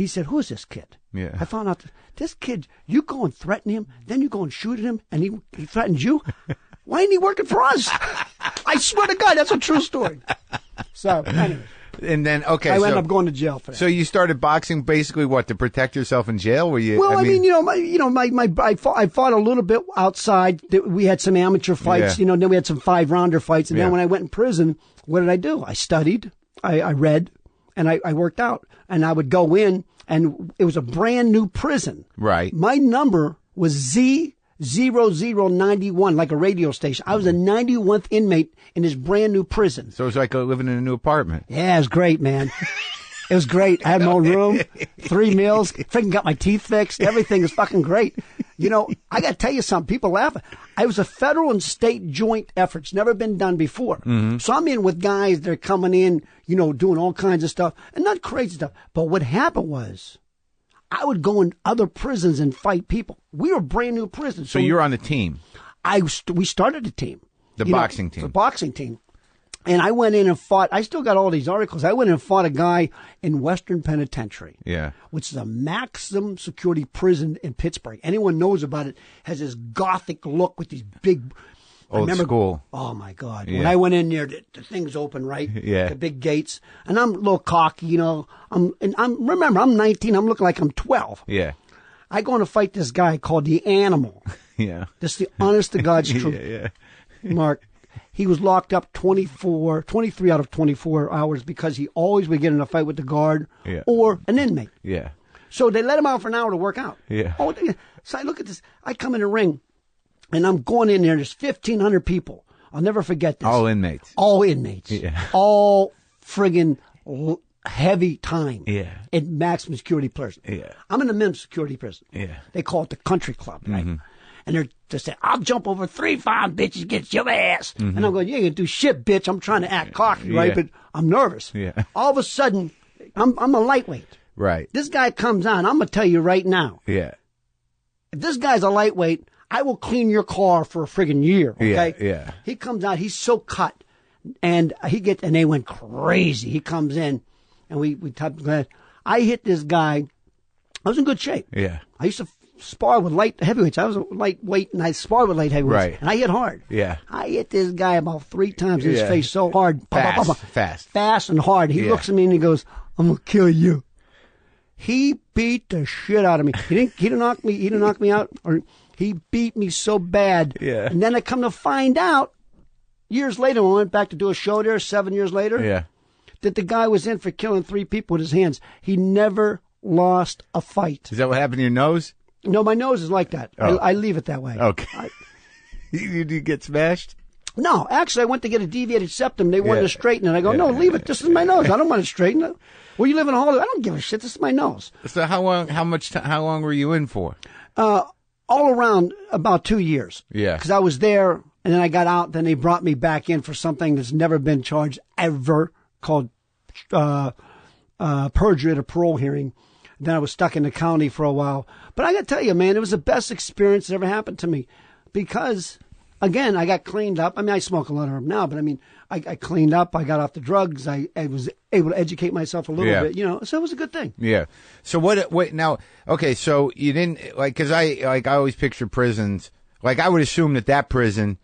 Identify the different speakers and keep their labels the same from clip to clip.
Speaker 1: He said, who is this kid?
Speaker 2: Yeah.
Speaker 1: I found out this kid, you go and threaten him, then you go and shoot at him, and he threatens you? Why ain't he working for us? I swear to God, that's a true story. So, anyway.
Speaker 2: And then, okay.
Speaker 1: I ended up going to jail for that.
Speaker 2: So you started boxing basically what, to protect yourself in jail? Were you?
Speaker 1: Well, I mean, I fought a little bit outside. We had some amateur fights,
Speaker 2: Yeah.
Speaker 1: then we had some 5-rounder fights. And
Speaker 2: Yeah.
Speaker 1: then when I went in prison, what did I do? I studied, I read, and I worked out. And I would go in, and it was a brand new prison.
Speaker 2: Right.
Speaker 1: My number was Z0091, like a radio station. I was a 91th inmate in this brand new prison.
Speaker 2: So it was like living in a new apartment.
Speaker 1: Yeah, it was great, man. It was great. I had my own room, 3 meals, freaking got my teeth fixed. Everything was fucking great. I got to tell you something. People laugh. I was a federal and state joint effort. It's never been done before. Mm-hmm. So I'm in with guys that are coming in, doing all kinds of stuff, and not crazy stuff. But what happened was, I would go in other prisons and fight people. We were brand new prisons.
Speaker 2: So you're on the team.
Speaker 1: We started a team.
Speaker 2: The boxing team.
Speaker 1: The boxing team. And I went in and fought. I still got all these articles. I went in and fought a guy in Western Penitentiary.
Speaker 2: Yeah. Which
Speaker 1: is a maximum security prison in Pittsburgh. Anyone knows about it. Has this gothic look with these big...
Speaker 2: Old school.
Speaker 1: Oh, my God.
Speaker 2: Yeah.
Speaker 1: When I went in there, the thing's open, right?
Speaker 2: Yeah.
Speaker 1: The big gates. And I'm a little cocky, Remember, I'm 19. I'm looking like I'm 12.
Speaker 2: Yeah.
Speaker 1: I go in to fight this guy called the Animal.
Speaker 2: Yeah.
Speaker 1: This is the honest to God's truth.
Speaker 2: Yeah.
Speaker 1: Mark, he was locked up 23 out of 24 hours because he always would get in a fight with the guard or an inmate.
Speaker 2: Yeah.
Speaker 1: So they let him out for an hour to work out.
Speaker 2: Yeah.
Speaker 1: So I look at this. I come in the ring, and I'm going in there. There's 1,500 people. I'll never forget this.
Speaker 2: All inmates.
Speaker 1: All inmates.
Speaker 2: Yeah.
Speaker 1: All friggin' heavy time.
Speaker 2: Yeah.
Speaker 1: In maximum security prison.
Speaker 2: Yeah.
Speaker 1: I'm in the minimum security prison.
Speaker 2: Yeah.
Speaker 1: They call it the country club, right?
Speaker 2: Mm-hmm.
Speaker 1: And they're just saying, I'll jump over 3 fine bitches, get your ass. Mm-hmm. And I'm going, you ain't going to do shit, bitch. I'm trying to act cocky, right? But I'm nervous.
Speaker 2: Yeah.
Speaker 1: All of a sudden, I'm a lightweight.
Speaker 2: Right.
Speaker 1: This guy comes on. I'm going to tell you right now.
Speaker 2: Yeah.
Speaker 1: If this guy's a lightweight, I will clean your car for a friggin' year, okay?
Speaker 2: Yeah.
Speaker 1: He comes out. He's so cut. And and they went crazy. He comes in, and we typed, I hit this guy. I was in good shape.
Speaker 2: Yeah.
Speaker 1: I used to spar with light heavyweights. I was a lightweight, and I sparred with light heavyweights.
Speaker 2: Right.
Speaker 1: And I hit hard.
Speaker 2: Yeah.
Speaker 1: I hit this guy about 3 times in his face so hard. Fast and hard. He looks at me and he goes, I'm going to kill you. He beat the shit out of me. He didn't knock me out, or he beat me so bad.
Speaker 2: Yeah.
Speaker 1: And then I come to find out, years later, when I went back to do a show there, 7 years later, that the guy was in for killing 3 people with his hands. He never lost a fight.
Speaker 2: Is that what happened to your nose?
Speaker 1: No, my nose is like that.
Speaker 2: Oh.
Speaker 1: I leave it that way.
Speaker 2: Okay. You get smashed?
Speaker 1: No, actually, I went to get a deviated septum. They wanted to straighten it. I go, no, leave it. This is my nose. I don't want to straighten it. Well, you live in Hollywood. I don't give a shit. This is my nose.
Speaker 2: So how long were you in for?
Speaker 1: All around about 2 years.
Speaker 2: Yeah.
Speaker 1: Because I was there, and then I got out. Then they brought me back in for something that's never been charged ever, called perjury at a parole hearing. Then I was stuck in the county for a while. But I got to tell you, man, it was the best experience that ever happened to me. Because, again, I got cleaned up. I mean, I smoke a lot of them now, but I mean, I cleaned up. I got off the drugs. I was able to educate myself a little bit, so it was a good thing. Yeah.
Speaker 2: So what now, okay, so you didn't, because I always picture prisons, I would assume that prison,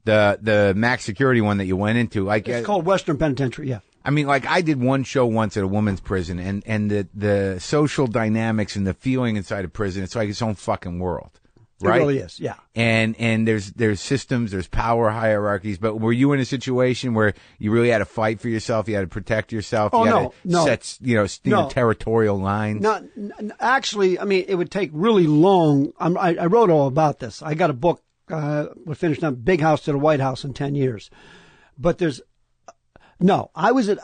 Speaker 2: the max security one that you went into,
Speaker 1: it's called Western Penitentiary, yeah.
Speaker 2: I mean, I did one show once at a woman's prison, and the social dynamics and the feeling inside a prison, it's like its own fucking world. Right?
Speaker 1: It really is, yeah.
Speaker 2: And there's systems, there's power hierarchies, but were you in a situation where you really had to fight for yourself, you had to protect yourself, you had to set, territorial lines?
Speaker 1: No, actually, I mean, it would take really long. I wrote all about this. I got a book, we're finishing up, Big House to the White House in 10 years. But I was in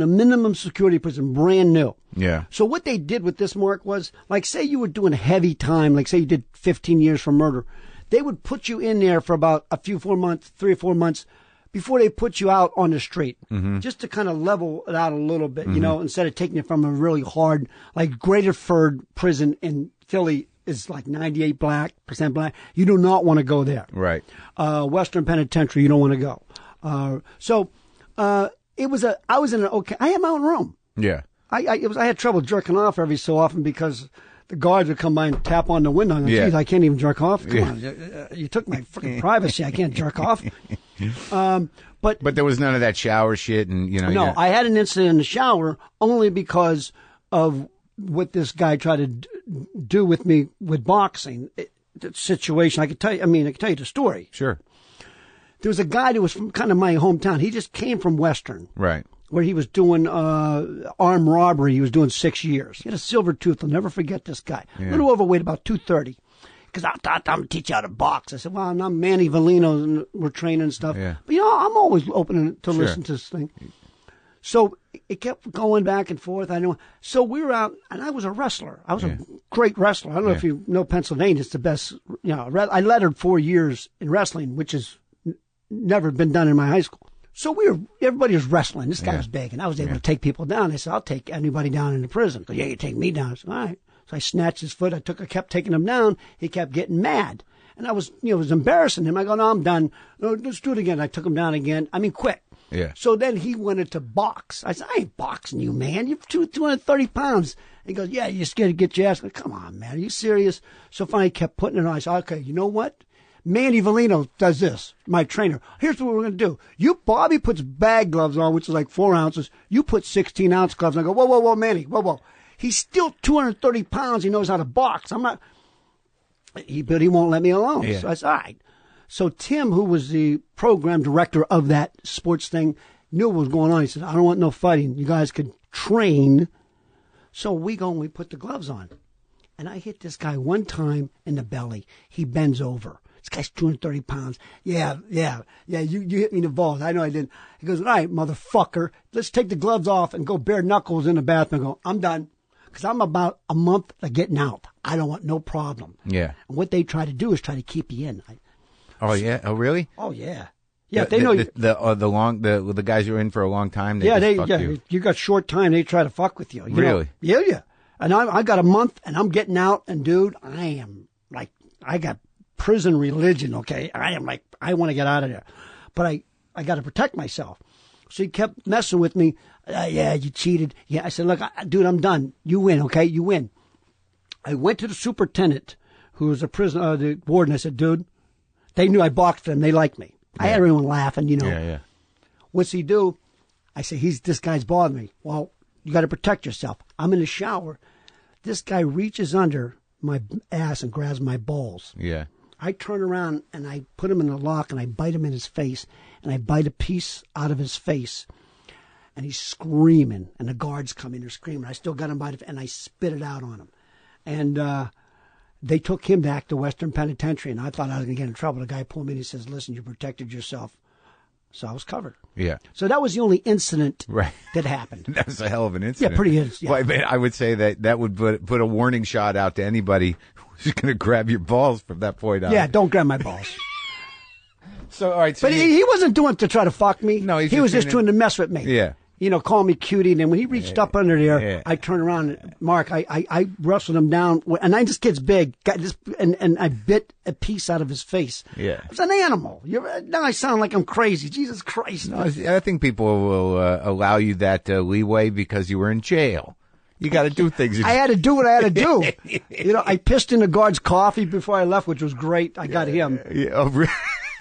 Speaker 1: a minimum security prison, brand new.
Speaker 2: Yeah.
Speaker 1: So what they did with this, Mark, was, say you were doing heavy time, say you did 15 years for murder. They would put you in there for about 3 or 4 months, before they put you out on the street, just to kind of level it out a little bit, instead of taking it from a really hard, Graterford prison in Philly is 98% black. You do not want to go there.
Speaker 2: Right.
Speaker 1: Western Penitentiary, you don't want to go. I was in I had my own room.
Speaker 2: Yeah.
Speaker 1: I had trouble jerking off every so often because the guards would come by and tap on the window. And geez, I can't even jerk off. Come on, you took my freaking privacy. I can't jerk off. But
Speaker 2: there was none of that shower shit, and
Speaker 1: No, I had an incident in the shower only because of what this guy tried to do with me with boxing. The situation, I could tell you the story.
Speaker 2: Sure.
Speaker 1: There was a guy that was from kind of my hometown. He just came from Western.
Speaker 2: Right.
Speaker 1: Where he was doing armed robbery. He was doing 6 years. He had a silver tooth. I'll never forget this guy. Yeah. A little overweight, about 230. Because I thought, I'm going to teach you how to box. I said, well, I'm Manny Valino, and we're training and stuff.
Speaker 2: Yeah.
Speaker 1: But, I'm always open to listen to this thing. So it kept going back and forth. I know. So we were out, and I was a wrestler. I was a great wrestler. I don't know if you know Pennsylvania. It's the best. I lettered 4 years in wrestling, which has never been done in my high school. So everybody was wrestling. This guy was big, and I was able to take people down. I said, I'll take anybody down in the prison. He goes, you take me down. I said, all right. So I snatched his foot. I kept taking him down. He kept getting mad. And I was, it was embarrassing him. I go, no, I'm done. No, let's do it again. I took him down again. Quick.
Speaker 2: Yeah.
Speaker 1: So then he wanted to box. I said, I ain't boxing you, man. You're 230 pounds. He goes, yeah, you're scared to get your ass. I go, come on, man. Are you serious? So finally he kept putting it on. I said, okay, you know what? Manny Valino does this, my trainer. Here's what we're going to do. Bobby puts bag gloves on, which is like 4 ounces. You put 16-ounce gloves. I go, whoa, Manny, whoa. He's still 230 pounds. He knows how to box. But he won't let me alone.
Speaker 2: Yeah.
Speaker 1: So I said, all right. So Tim, who was the program director of that sports thing, knew what was going on. He said, I don't want no fighting. You guys could train. So we go and we put the gloves on. And I hit this guy one time in the belly. He bends over. This guy's 230 pounds. Yeah, you hit me in the balls. I know I didn't. He goes, all right, motherfucker, let's take the gloves off and go bare knuckles in the bathroom. I go, I'm done. Because I'm about a month of getting out. I don't want no problem.
Speaker 2: Yeah.
Speaker 1: And what they try to do is try to keep you in.
Speaker 2: Yeah? Oh, really?
Speaker 1: Oh, yeah. Yeah, they know
Speaker 2: the guys who are in for a long time. You
Speaker 1: got short time. They try to fuck with you.
Speaker 2: Really?
Speaker 1: Yeah. And I got a month, and I'm getting out, and dude, I got prison religion. Okay, I am like, I want to get out of there, but I got to protect myself. So he kept messing with me. Yeah, you cheated. Yeah, I said, look, dude, I'm done. You win. Okay, you win. I went to the superintendent, who was the warden. I said, dude, they knew I boxed them. They liked me. I had everyone laughing,
Speaker 2: Yeah.
Speaker 1: What's he do? I say, this guy's bothering me. Well, you got to protect yourself. I'm in the shower. This guy reaches under my ass and grabs my balls.
Speaker 2: Yeah.
Speaker 1: I turn around and I put him in a lock and I bite him in his face and I bite a piece out of his face. And he's screaming and the guards come in, they're screaming. I still got him by the and I spit it out on him. And they took him back to Western Penitentiary, and I thought I was going to get in trouble. The guy pulled me and he says, listen, you protected yourself. So I was covered.
Speaker 2: Yeah.
Speaker 1: So that was the only incident that happened.
Speaker 2: That was a hell of an incident.
Speaker 1: Yeah, pretty good. Yeah.
Speaker 2: Well, I would say that would put a warning shot out to anybody who's going to grab your balls from that point on.
Speaker 1: Yeah, don't grab my balls.
Speaker 2: So, all right. So
Speaker 1: but he wasn't doing it to try to fuck me.
Speaker 2: No,
Speaker 1: he was just doing to mess with me.
Speaker 2: Yeah.
Speaker 1: Call me cutie. And then when he reached up under there, I turned around. And, Mark, I wrestled him down. And this kid's big. And I bit a piece out of his face.
Speaker 2: Yeah.
Speaker 1: It's an animal. Now I sound like I'm crazy. Jesus Christ.
Speaker 2: No, I think people will allow you that leeway because you were in jail. You got to do things.
Speaker 1: I had to do what I had to do. I pissed in the guard's coffee before I left, which was great. I got him.
Speaker 2: Yeah. Oh, really?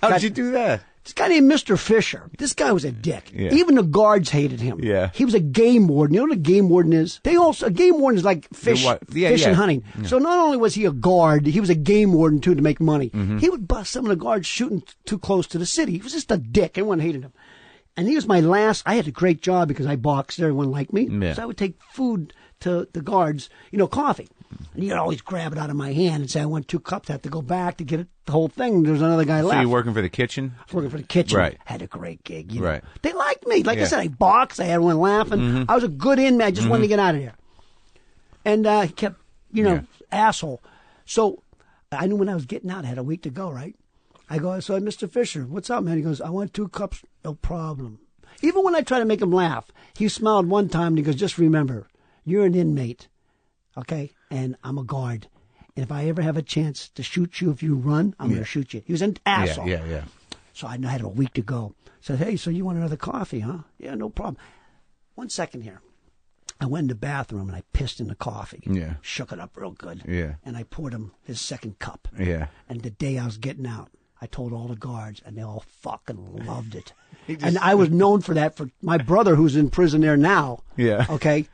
Speaker 2: How'd you do that?
Speaker 1: This guy named Mr. Fisher. This guy was a dick.
Speaker 2: Yeah.
Speaker 1: Even the guards hated him.
Speaker 2: Yeah.
Speaker 1: He was a game warden. You know what a game warden is? A game warden is like fish and hunting. Yeah. So not only was he a guard, he was a game warden too to make money. Mm-hmm. He would bust some of the guards shooting too close to the city. He was just a dick. Everyone hated him. And he was my last. I had a great job because I boxed. Everyone liked me. Yeah. So I would take food to the guards, coffee. And he'd always grab it out of my hand and say, I want 2 cups. I have to go back to get the whole thing. There's another guy left.
Speaker 2: So you're working for the kitchen?
Speaker 1: I was working for the kitchen.
Speaker 2: Right.
Speaker 1: Had a great gig.
Speaker 2: Right.
Speaker 1: They liked me. Like I said, I boxed. I had everyone laughing. Mm-hmm. I was a good inmate. I just wanted to get out of there. And he kept, asshole. So I knew when I was getting out, I had a week to go, right? I go, so Mr. Fisher, what's up, man? He goes, I want 2 cups. No problem. Even when I try to make him laugh, he smiled one time and he goes, just remember, you're an inmate. Okay, and I'm a guard. And if I ever have a chance to shoot you if you run, I'm going to shoot you. He was an asshole.
Speaker 2: Yeah.
Speaker 1: So I had a week to go. Said, hey, so you want another coffee, huh? Yeah, no problem. 1 second here. I went in the bathroom and I pissed in the coffee.
Speaker 2: Yeah.
Speaker 1: Shook it up real good.
Speaker 2: Yeah.
Speaker 1: And I poured him his second cup.
Speaker 2: Yeah.
Speaker 1: And the day I was getting out, I told all the guards, and they all fucking loved it. And I was known for that. For my brother, who's in prison there now.
Speaker 2: Yeah.
Speaker 1: Okay.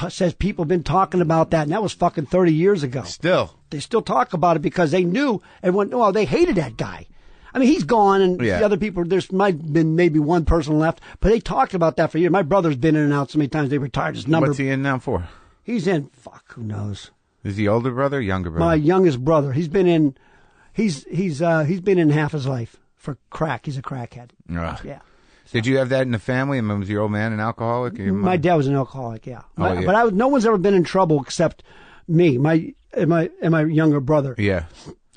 Speaker 1: Says people have been talking about that, and that was fucking 30 years ago.
Speaker 2: Still.
Speaker 1: They still talk about it because they knew everyone. Well, they hated that guy. I mean, he's gone, and the other people, there's might have been maybe one person left, but they talked about that for years. My brother's been in and out so many times they retired his number.
Speaker 2: What's he in now for?
Speaker 1: He's in, who knows?
Speaker 2: Is he older brother or younger brother?
Speaker 1: My youngest brother. He's been in, he's been in half his life for crack. He's a crackhead. Yeah.
Speaker 2: Did you have that in the family? And was your old man an alcoholic?
Speaker 1: My dad was an alcoholic, yeah. But no one's ever been in trouble except me, and my younger brother.
Speaker 2: Yeah.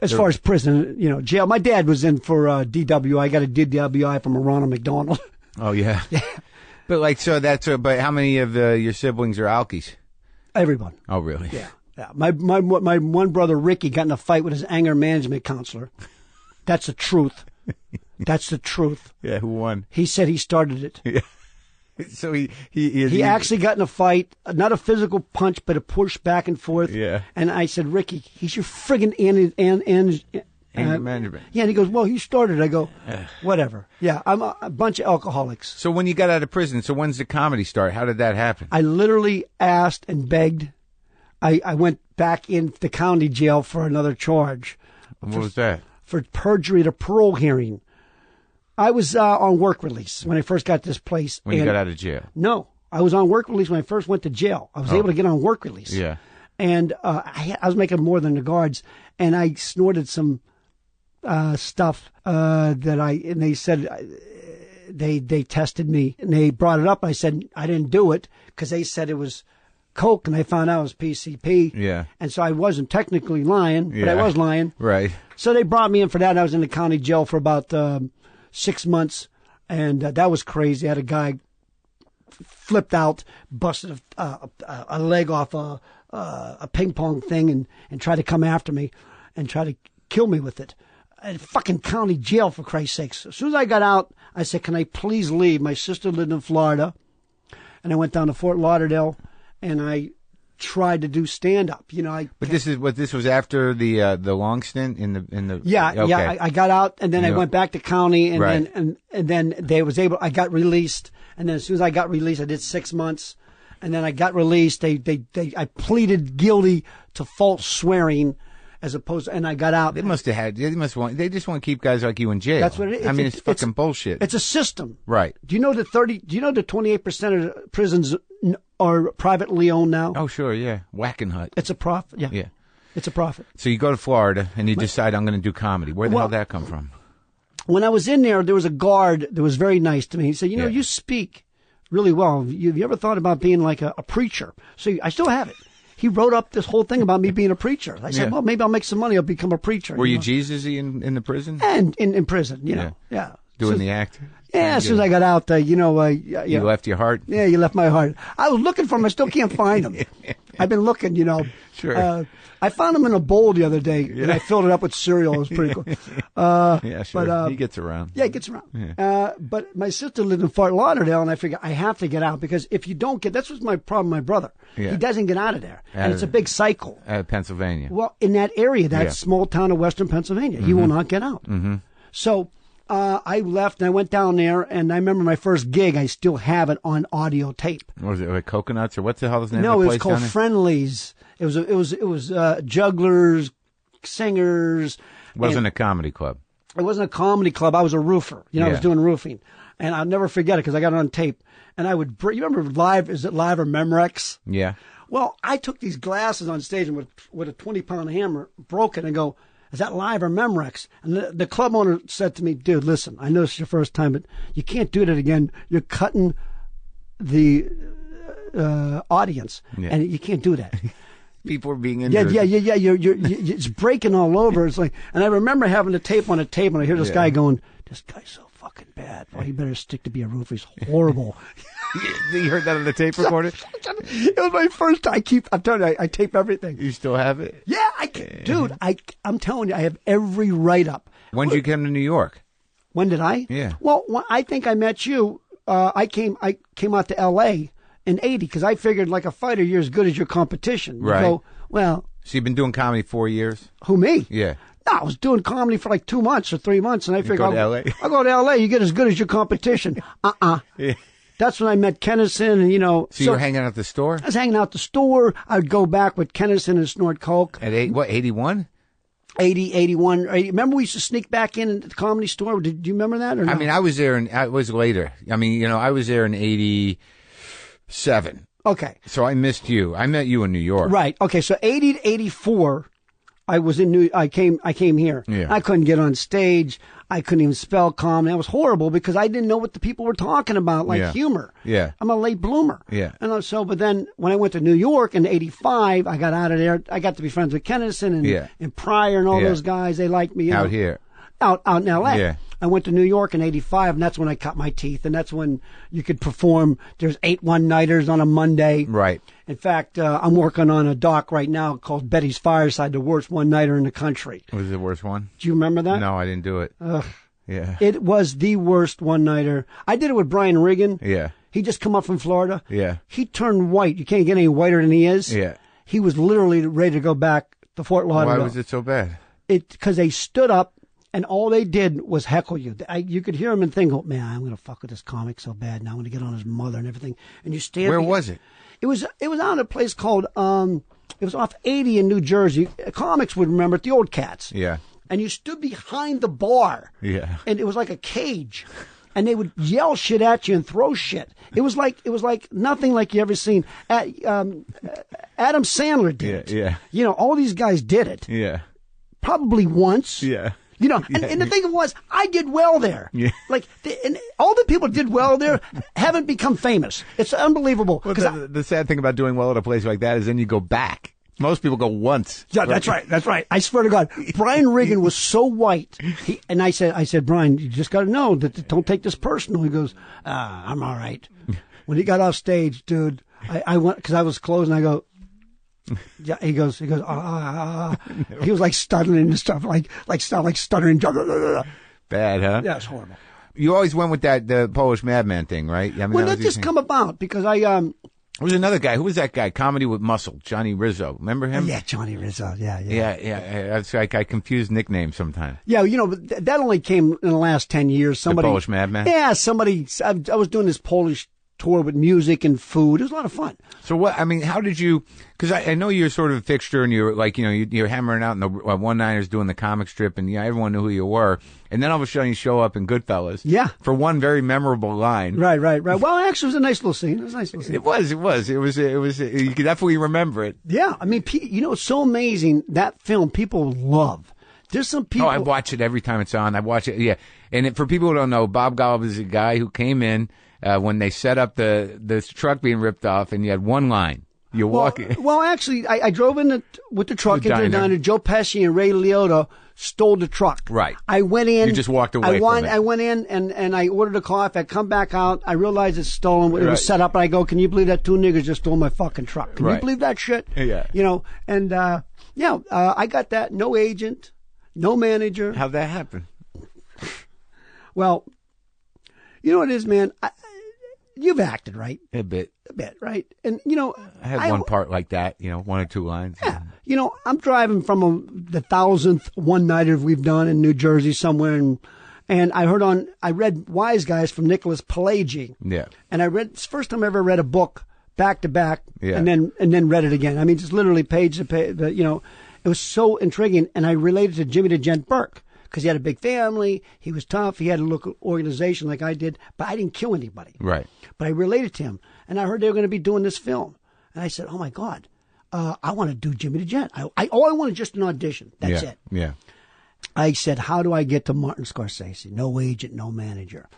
Speaker 1: As far as prison, jail. My dad was in for DWI. I got a DWI from Ronald McDonald.
Speaker 2: Oh, yeah. But but how many of your siblings are alkies?
Speaker 1: Everyone.
Speaker 2: Oh, really?
Speaker 1: Yeah. Yeah. My one brother, Ricky, got in a fight with his anger management counselor. That's the truth. That's the truth.
Speaker 2: Yeah, who won?
Speaker 1: He said he started it.
Speaker 2: Yeah. So he
Speaker 1: actually got in a fight, not a physical punch, but a push back and forth.
Speaker 2: Yeah.
Speaker 1: And I said, Ricky, he's your friggin'
Speaker 2: anger management.
Speaker 1: Yeah, and he goes, well, he started. I go, whatever. Yeah, I'm a bunch of alcoholics.
Speaker 2: So when you got out of prison, when's the comedy start? How did that happen?
Speaker 1: I literally asked and begged. I went back in the county jail for another charge.
Speaker 2: What was that?
Speaker 1: For perjury at a parole hearing. I was on work release when I first got this place.
Speaker 2: When you got out of jail?
Speaker 1: No. I was on work release when I first went to jail. I was able to get on work release.
Speaker 2: Yeah.
Speaker 1: And I was making more than the guards, and I snorted some stuff and they said, they tested me, and they brought it up. I said, I didn't do it, because they said it was coke, and they found out it was PCP.
Speaker 2: Yeah.
Speaker 1: And so I wasn't technically lying, but I was lying.
Speaker 2: Right.
Speaker 1: So they brought me in for that, and I was in the county jail for about 6 months, and that was crazy. I had a guy flipped out, busted a leg off a ping pong thing, and tried to come after me and try to kill me with it. Fucking county jail, for Christ's sakes. As soon as I got out, I said, can I please leave? My sister lived in Florida, and I went down to Fort Lauderdale, and I tried to do stand up. But
Speaker 2: this was after the long stint in the
Speaker 1: yeah.
Speaker 2: Okay.
Speaker 1: Yeah. I got out, and then I went back to county, and
Speaker 2: right.
Speaker 1: then I got released, and then as soon as I got released, I did 6 months, and then I got released. I pleaded guilty to false swearing, as opposed to, and I got out.
Speaker 2: They they just want to keep guys like you in jail.
Speaker 1: That's what it is.
Speaker 2: I mean, it's fucking bullshit.
Speaker 1: It's a system.
Speaker 2: Right.
Speaker 1: Do you know that 28% of prisons are privately owned now?
Speaker 2: Oh, sure, yeah. Whacking Hut.
Speaker 1: It's a profit. Yeah.
Speaker 2: Yeah.
Speaker 1: It's a profit.
Speaker 2: So you go to Florida and you decide, I'm going to do comedy. Where the hell did that come from?
Speaker 1: When I was in there was a guard that was very nice to me. He said, you speak really well. Have you ever thought about being like a preacher? So I still have it. He wrote up this whole thing about me being a preacher. I said, well, maybe I'll make some money. I'll become a preacher.
Speaker 2: Were you Jesus-y in the prison?
Speaker 1: And in prison, Yeah.
Speaker 2: Doing the act?
Speaker 1: Yeah, as soon as I got out,
Speaker 2: you left your heart?
Speaker 1: Yeah, you left my heart. I was looking for him. I still can't find him. I've been looking,
Speaker 2: Sure.
Speaker 1: I found him in a bowl the other day, and I filled it up with cereal. It was pretty cool.
Speaker 2: Yeah, sure. But, he gets around.
Speaker 1: Yeah, he gets around. Yeah. But my sister lived in Fort Lauderdale, and I figured I have to get out, because if you don't that's what's my problem with my brother. Yeah. He doesn't get out of there. And it's a big cycle.
Speaker 2: Pennsylvania.
Speaker 1: Well, in that area, that small town of Western Pennsylvania, he will not get out.
Speaker 2: Mm-hmm.
Speaker 1: So I left, and I went down there, and I remember my first gig. I still have it on audio tape.
Speaker 2: Was it like Coconuts, or what's the hell is the name
Speaker 1: No,
Speaker 2: of the
Speaker 1: it
Speaker 2: place
Speaker 1: was called Friendlies. It was jugglers, singers.
Speaker 2: It wasn't a comedy club.
Speaker 1: It wasn't a comedy club. I was a roofer. I was doing roofing, and I'll never forget it because I got it on tape. And I would, you remember Live? Is it Live or Memorex?
Speaker 2: Yeah. Well,
Speaker 1: I took these glasses on stage and with a 20-pound hammer, broke it, and go, is that Live or Memorex? And the club owner said to me, dude, listen, I know this is your first time, but you can't do that again. You're cutting the audience, and you can't do that.
Speaker 2: People are being injured.
Speaker 1: Yeah. It's breaking all over. It's like, and I remember having the tape on a tape, and I hear this guy going, "This guy's so fucking bad. Well, he better stick to be a roofer. He's horrible."
Speaker 2: You heard that on the tape recorder?
Speaker 1: It was my first time. I'm telling you, I tape everything.
Speaker 2: You still have it?
Speaker 1: Yeah, dude. I'm telling you, I have every write up.
Speaker 2: When did you come to New York?
Speaker 1: When did I?
Speaker 2: Yeah.
Speaker 1: Well, I think I met you. I came out to L.A. in 80 because I figured like a fighter, you're as good as your competition. You
Speaker 2: right.
Speaker 1: go, well.
Speaker 2: So you've been doing comedy 4 years?
Speaker 1: Who, me?
Speaker 2: Yeah.
Speaker 1: No, I was doing comedy for like 2 months or 3 months, and I figured
Speaker 2: I'll
Speaker 1: go to L.A. You get as good as your competition.
Speaker 2: Yeah.
Speaker 1: That's when I met Kennison, and
Speaker 2: So you were hanging out at the store?
Speaker 1: I was hanging out at the store. I would go back with Kennison and snort coke.
Speaker 2: At 81?
Speaker 1: 80, 81. Remember we used to sneak back in at the Comedy Store? Do you remember that? Or no?
Speaker 2: I mean, I was there, and I was later. I mean, I was there in 87.
Speaker 1: Okay.
Speaker 2: So I missed you. I met you in New York.
Speaker 1: Right. Okay. So 80 to 84, I was in I came here.
Speaker 2: Yeah.
Speaker 1: I couldn't get on stage. I couldn't even spell comedy. It was horrible because I didn't know what the people were talking about, like humor.
Speaker 2: Yeah.
Speaker 1: I'm a late bloomer.
Speaker 2: Yeah.
Speaker 1: And but then when I went to New York in 85, I got out of there. I got to be friends with Kennison and Pryor and all those guys. They liked me.
Speaker 2: Out here.
Speaker 1: Out in L.A.
Speaker 2: Yeah.
Speaker 1: I went to New York in 85, and that's when I cut my teeth, and that's when you could perform. There's 8 one-nighters on a Monday.
Speaker 2: Right.
Speaker 1: In fact, I'm working on a doc right now called Betty's Fireside, the worst one-nighter in the country.
Speaker 2: Was it the worst one?
Speaker 1: Do you remember that?
Speaker 2: No, I didn't do it. Yeah.
Speaker 1: It was the worst one-nighter. I did it with Brian Regan.
Speaker 2: Yeah.
Speaker 1: He just come up from Florida.
Speaker 2: Yeah.
Speaker 1: He turned white. You can't get any whiter than he is.
Speaker 2: Yeah.
Speaker 1: He was literally ready to go back to Fort Lauderdale.
Speaker 2: Why was it so bad?
Speaker 1: Because they stood up, and all they did was heckle you. You could hear him and think, oh, man, I'm going to fuck with this comic so bad. Now I'm going to get on his mother and everything. And you stand.
Speaker 2: Where was it?
Speaker 1: It was out at a place called, it was off 80 in New Jersey. Comics would remember it, the old Cats.
Speaker 2: Yeah.
Speaker 1: And you stood behind the bar.
Speaker 2: Yeah.
Speaker 1: And it was like a cage. And they would yell shit at you and throw shit. It was like nothing like you ever seen. Adam Sandler did it.
Speaker 2: Yeah.
Speaker 1: All these guys did it.
Speaker 2: Yeah.
Speaker 1: Probably once.
Speaker 2: Yeah.
Speaker 1: And the thing was, I did well there.
Speaker 2: Yeah.
Speaker 1: And all the people did well there haven't become famous. It's unbelievable.
Speaker 2: Well, the sad thing about doing well at a place like that is then you go back. Most people go once.
Speaker 1: Yeah, that's right. That's right. I swear to God, Brian Regan was so white. And I said, Brian, you just got to know that don't take this personal. He goes, I'm all right. When he got off stage, dude, I went because I was closing. I go. Yeah, he goes, He was like stuttering and stuff, like stuttering.
Speaker 2: Bad, huh?
Speaker 1: Yeah, it's horrible.
Speaker 2: You always went with the Polish Madman thing, right? I mean,
Speaker 1: well, that just come about because
Speaker 2: There was another guy. Who was that guy? Comedy with muscle, Johnny Rizzo. Remember him?
Speaker 1: Yeah, Johnny Rizzo. Yeah.
Speaker 2: It's like I confuse nicknames sometimes.
Speaker 1: Yeah, that only came in the last 10 years.
Speaker 2: The Polish Madman?
Speaker 1: Yeah, somebody. I was doing this Polish tour with music and food. It was a lot of fun.
Speaker 2: So how did you, because I know you're sort of a fixture and you're like, you're hammering out in the one-niners doing the comic strip and everyone knew who you were. And then all of a sudden you show up in Goodfellas.
Speaker 1: Yeah.
Speaker 2: For one very memorable line.
Speaker 1: Right. Well, actually it was a nice little scene. It was.
Speaker 2: It was. You could definitely remember it.
Speaker 1: Yeah. I mean, it's so amazing. That film people love. There's some people.
Speaker 2: Oh, I watch it every time it's on. I watch it. Yeah. And for people who don't know, Bob Golub is a guy who came in, when they set up the truck being ripped off, and you had one line. You walk in.
Speaker 1: Well, actually, I drove in with the truck into the diner. Joe Pesci and Ray Liotta stole the truck.
Speaker 2: Right.
Speaker 1: I went in.
Speaker 2: You just walked away from it.
Speaker 1: I went in and I ordered a coffee. I come back out. I realized it's stolen. It was set up. And I go, can you believe that 2 niggas just stole my fucking truck? Can you believe that shit?
Speaker 2: Yeah.
Speaker 1: And I got that. No agent, no manager.
Speaker 2: How'd that happen?
Speaker 1: Well, you know what it is, man? You've acted, right?
Speaker 2: A bit,
Speaker 1: right? And,
Speaker 2: I had one part like that, 1 or 2 lines.
Speaker 1: Yeah. I'm driving from the 1,000th one-nighter we've done in New Jersey somewhere, and I read Wise Guys from Nicholas Pileggi.
Speaker 2: Yeah.
Speaker 1: And it's the first time I ever read a book back to back,
Speaker 2: yeah.
Speaker 1: and then read it again. I mean, just literally page to page, it was so intriguing, and I related to Jimmy the Gent Burke. Because he had a big family, he was tough, he had a local organization like I did, but I didn't kill anybody.
Speaker 2: Right.
Speaker 1: But I related to him, and I heard they were going to be doing this film, and I said, "Oh my God, I want to do Jimmy the Gent. I wanted just an audition. That's it."
Speaker 2: Yeah.
Speaker 1: I said, "How do I get to Martin Scorsese? No agent, no manager.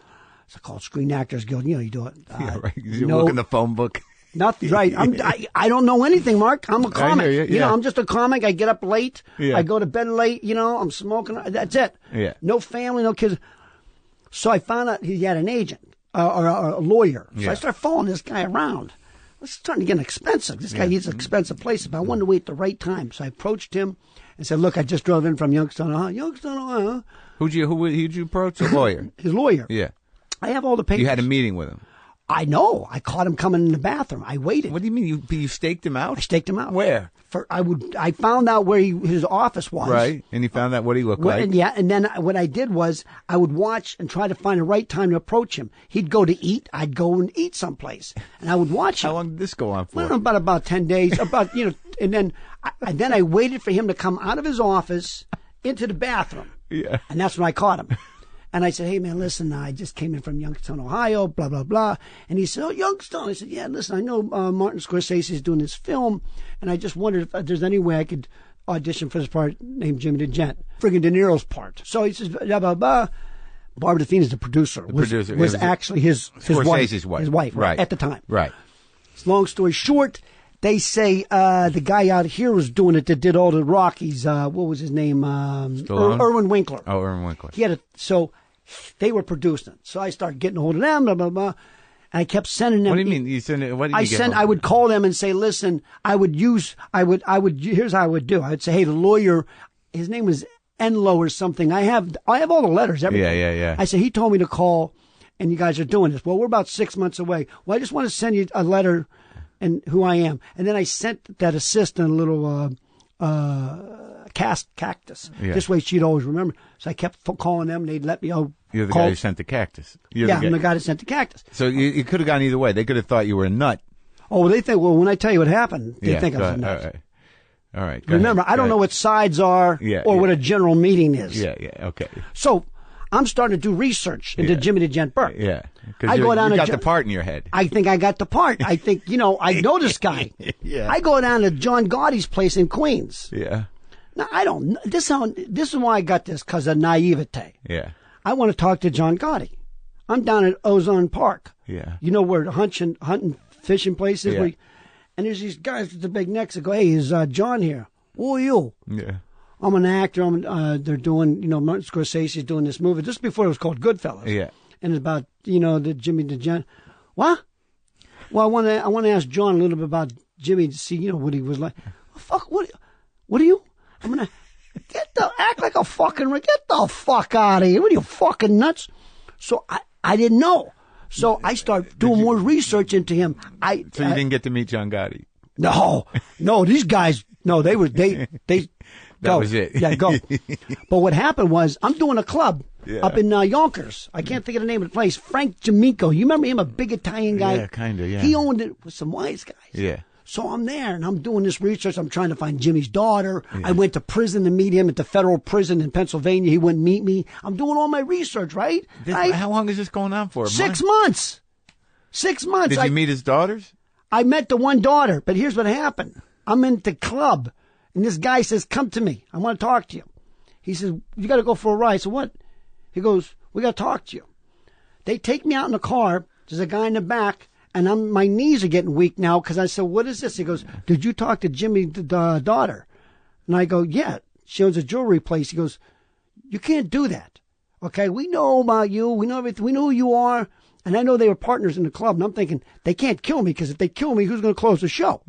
Speaker 1: It's called Screen Actors Guild. You do it.
Speaker 2: Right. You look in the phone book.
Speaker 1: Nothing, right. I don't know anything, Mark. I'm a comic.
Speaker 2: I hear you, yeah.
Speaker 1: I'm just a comic. I get up late.
Speaker 2: Yeah.
Speaker 1: I go to bed late. I'm smoking. That's it.
Speaker 2: Yeah.
Speaker 1: No family, no kids. So I found out he had an agent or a lawyer. So I started following this guy around. It's starting to get expensive. This guy needs expensive places, but I wanted to wait the right time. So I approached him and said, "Look, I just drove in from Youngstown, Ohio."
Speaker 2: Who'd you approach? A lawyer.
Speaker 1: His lawyer.
Speaker 2: Yeah.
Speaker 1: I have all the papers.
Speaker 2: You had a meeting with him.
Speaker 1: I know. I caught him coming in the bathroom. I waited.
Speaker 2: What do you mean? You staked him out?
Speaker 1: I staked him out.
Speaker 2: Where?
Speaker 1: I found out where his office was.
Speaker 2: Right, and you found out what he looked like.
Speaker 1: And then what I did was I would watch and try to find the right time to approach him. He'd go to eat. I'd go and eat someplace, and I would watch him.
Speaker 2: How long did this go on for?
Speaker 1: Well, about 10 days. And then I waited for him to come out of his office into the bathroom.
Speaker 2: Yeah.
Speaker 1: And that's when I caught him. And I said, hey, man, listen, I just came in from Youngstown, Ohio, blah, blah, blah. And he said, oh, Youngstown. I said, yeah, listen, I know Martin Scorsese is doing this film, and I just wondered if there's any way I could audition for this part named Jimmy the Gent, friggin' De Niro's part. So he says, blah, blah, blah. Barbara Thien is the producer. Was actually his wife. His wife, right, at the time.
Speaker 2: Right.
Speaker 1: Long story short, they say the guy out here was doing it that did all the Rockies. What was his name? Irwin Winkler.
Speaker 2: Oh, Irwin Winkler.
Speaker 1: So they were producing it. So I started getting a hold of them, blah, blah, blah. And I kept sending them.
Speaker 2: What do you mean? You send it? What did you get?
Speaker 1: I would call them and say, listen, here's how I would do. I would say, hey, the lawyer, his name was Enlow or something. I have all the letters, everything.
Speaker 2: Yeah.
Speaker 1: I said, he told me to call, and you guys are doing this. Well, we're about 6 months away. Well, I just want to send you a letter and who I am. And then I sent that assistant a little cactus. Yeah. This way she'd always remember. So I kept calling them. They'd let me know.
Speaker 2: You're the guy who sent the cactus.
Speaker 1: I'm the guy that sent the cactus.
Speaker 2: So you could have gone either way. They could have thought you were a nut.
Speaker 1: Oh, they think, well, when I tell you what happened, they think I was a nut.
Speaker 2: All right.
Speaker 1: Remember, I don't know what sides are what a general meeting is.
Speaker 2: Yeah, okay.
Speaker 1: So I'm starting to do research into Jimmy the Gent Burke.
Speaker 2: Yeah. Because you got the part in your head.
Speaker 1: I think I got the part. I think, I know this guy.
Speaker 2: Yeah.
Speaker 1: I go down to John Gotti's place in Queens.
Speaker 2: Yeah.
Speaker 1: Now, I don't know. This is why I got this, because of naivete.
Speaker 2: Yeah.
Speaker 1: I want to talk to John Gotti. I'm down at Ozone Park.
Speaker 2: Yeah.
Speaker 1: You know where the hunting, fishing place is?
Speaker 2: Yeah.
Speaker 1: And there's these guys with the big necks that go, hey, is John here? Who are you?
Speaker 2: Yeah.
Speaker 1: I'm an actor. They're doing, Martin Scorsese is doing this movie. Just before it was called Goodfellas.
Speaker 2: Yeah.
Speaker 1: And it's about, the Jimmy the Gent. What? Well, I want to ask John a little bit about Jimmy to see, what he was like. Oh, fuck, what are you? I'm going to act like a fucking, get the fuck out of here. What are you, fucking nuts? So I didn't know. So I started doing more research into him.
Speaker 2: So you didn't get to meet John Gotti?
Speaker 1: No, these guys, they that
Speaker 2: was it.
Speaker 1: Yeah, go. But what happened was, I'm doing a club up in Yonkers. I can't think of the name of the place. Frank D'Amico. You remember him, a big Italian guy?
Speaker 2: Yeah, kind of, yeah.
Speaker 1: He owned it with some wise guys.
Speaker 2: Yeah.
Speaker 1: So I'm there, and I'm doing this research. I'm trying to find Jimmy's daughter. Yeah. I went to prison to meet him at the federal prison in Pennsylvania. He wouldn't meet me. I'm doing all my research, right?
Speaker 2: How long is this going on for?
Speaker 1: 6 months. 6 months.
Speaker 2: Did you meet his daughters?
Speaker 1: I met the one daughter, but here's what happened. I'm in the club, and this guy says, come to me. I want to talk to you. He says, you got to go for a ride. So what? He goes, we got to talk to you. They take me out in the car. There's a guy in the back. And my knees are getting weak now because I said, what is this? He goes, did you talk to Jimmy, the daughter? And I go, yeah. She owns a jewelry place. He goes, you can't do that. Okay, we know about you. We know everything. We know who you are. And I know they were partners in the club. And I'm thinking, they can't kill me because if they kill me, who's going to close the show?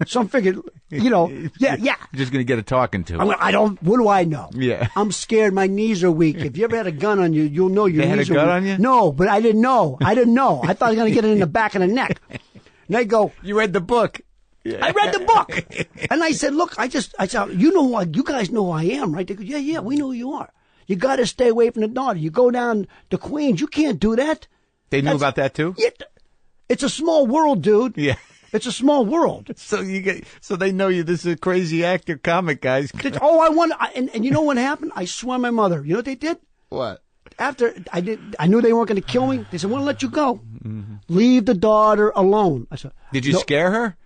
Speaker 1: So I'm figuring, yeah.
Speaker 2: Just going to get a talking to.
Speaker 1: What do I know?
Speaker 2: Yeah.
Speaker 1: I'm scared. My knees are weak. If you ever had a gun on you, you'll know your knees are weak.
Speaker 2: They had a gun on you?
Speaker 1: No, but I didn't know. I thought I was going to get it in the back of the neck. And they go,
Speaker 2: you read the book.
Speaker 1: Yeah. I read the book. And I said, look, I said, you guys know who I am, right? They go, yeah, we know who you are. You got to stay away from the daughter. You go down to Queens. You can't do that.
Speaker 2: They knew about that too?
Speaker 1: It's a small world, dude.
Speaker 2: Yeah.
Speaker 1: It's a small world.
Speaker 2: So they know you. This is a crazy actor, comic guys.
Speaker 1: And you know what happened? I swear my mother. You know what they did?
Speaker 2: What?
Speaker 1: After I knew they weren't going to kill me. They said, "We'll let you go. Mm-hmm. Leave the daughter alone." I said,
Speaker 2: "Did you scare her?"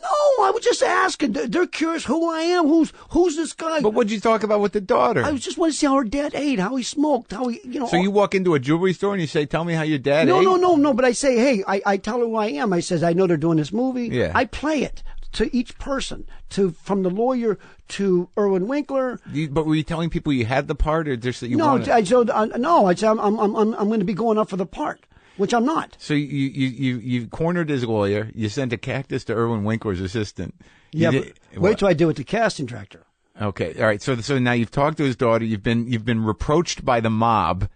Speaker 1: No, I was just asking. They're curious who I am. Who's this guy?
Speaker 2: But what'd you talk about with the daughter?
Speaker 1: I just want to see how her dad ate, how he smoked, how he,
Speaker 2: So you walk into a jewelry store and you say, "Tell me how your dad ate."
Speaker 1: No. But I say, hey, I tell her who I am. I says, I know they're doing this movie.
Speaker 2: Yeah.
Speaker 1: I play it to each person, from the lawyer to Irwin Winkler.
Speaker 2: But were you telling people you had the part, or just that you?
Speaker 1: No, I said I'm going to be going up for the part. Which I'm not.
Speaker 2: So you cornered his lawyer. You sent a cactus to Irwin Winkler's assistant.
Speaker 1: Wait till I do with the casting director.
Speaker 2: Okay, all right. So now you've talked to his daughter. You've been reproached by the mob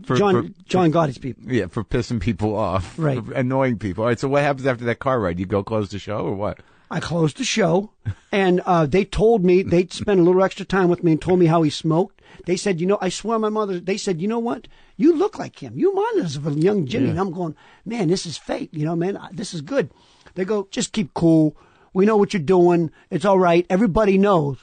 Speaker 1: John Gotti's people.
Speaker 2: Yeah, for pissing people off.
Speaker 1: Right.
Speaker 2: For annoying people. All right, so what happens after that car ride? You go close the show or what?
Speaker 1: I closed the show, and they told me, they'd spend a little extra time with me and told me how he smoked. They said, I swear my mother, they said, you know what? You look like him. You remind us of a young Jimmy. Yeah. And I'm going, man, this is fake. Man, this is good. They go, just keep cool. We know what you're doing. It's all right. Everybody knows.